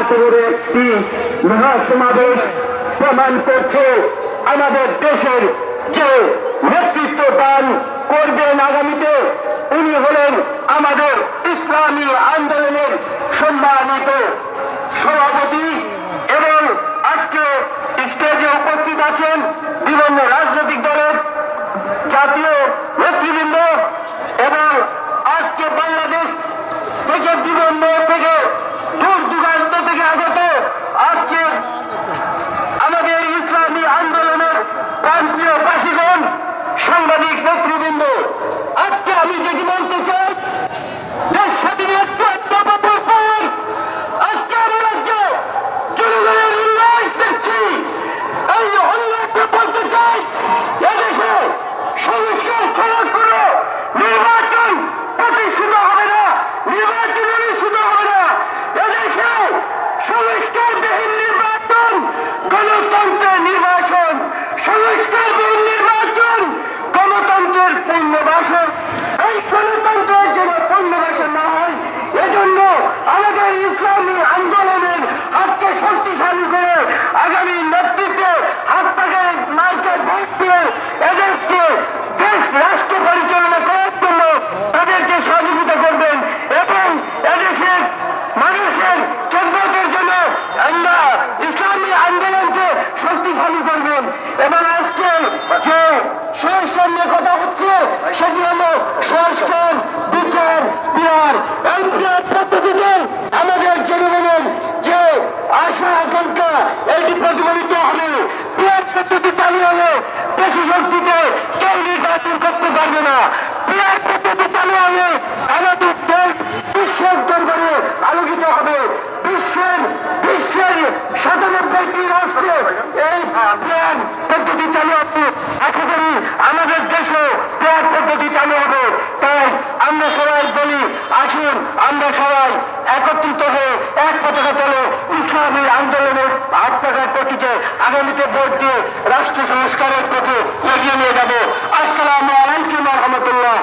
এত বড় একটি মহাসমাবেশ প্রমাণ করছে আমাদের দেশের যে নেতৃত্ব দান করবেন আগামীতে উনি হলেন আমাদের ইসলামী আন্দোলনের সম্মানিত সভাপতি এবং আজকে স্টেজে উপস্থিত আছেন বিভিন্ন রাজনৈতিক দলের জাতীয় নেতৃবৃন্দ এবং আজকে বাংলাদেশ থেকে বিভিন্ন থেকে দূর দূরান্ত থেকে আগত আজকে আমাদের ইসলামী আন্দোলনের প্রান্তীয় বাসীগণ সাংবাদিক নেতৃবৃন্দ আজকে আমি যেটি বলতে চাই দেশ স্বাধীনের ৭৪ বছর পর আজকে আমি রাজ্যে জনগণের উল্লাস দেখছি। এই উল্লাসকে বলতে চাই এদেশে সংস্কার ছাড়া কোনো নির্বাচন প্রতিষ্ঠিত হবে না, নির্বাচন অনুষ্ঠিত হবে না। এদেশে সংস্কারবিহীন নির্বাচন গণতন্ত্রের নির্বাচন, সংস্কারবিহীন নির্বাচন গণতন্ত্রের পুনর্বাসন। এই গণতন্ত্রের যেন পুনর্বাসন না হয় এজন্য আমাদের ইসলামী আন্দোলনের হাতকে শক্তিশালী করে আগামী নেতৃত্বে হাত থেকে নাইকে ভোট দিয়ে এদেশকে দেশ রাষ্ট্র পরিচালনা করার জন্য তাদেরকে সহযোগিতা করবেন এবং এদেশের মানুষের খেদমতের জন্য আমরা ইসলামী আন্দোলনকে শক্তিশালী করবেন। এবং আজকে যে সংস্কার নিয়ে কথা হচ্ছে সেটি হলো সংস্কার বিচার বিহার। এই বিহার পদ্ধতিতে আমাদের জনগণের যে আশা আকাঙ্ক্ষা এটি প্রতিফলিত হবে। বিহার পদ্ধতি চালু হলে বেশি শক্তিতে কেউ নির্বাচন করতে পারবে না। বিহার পদ্ধতি চালু হলে আমাদের দেশ বিশ্বের দরবারে আলোকিত হবে। বিশ্বের ৯৭টি রাষ্ট্রে এই বিহার পদ্ধতি চালু হবে। আশা করি আমাদের দেশেও বিহার পদ্ধতি চালু হবে। তাই আমরা সবাই বলি আসুন আমরা সবাই একত্রিত হয়ে এক পতাকা তলে ইসলামী আন্দোলনের হাত থাকার প্রতীকে আগামীতে ভোট দিয়ে রাষ্ট্র সংস্কারের পথে এগিয়ে নিয়ে যাব। আসসালামু আলাইকুম ওয়া রাহমাতুল্লাহ।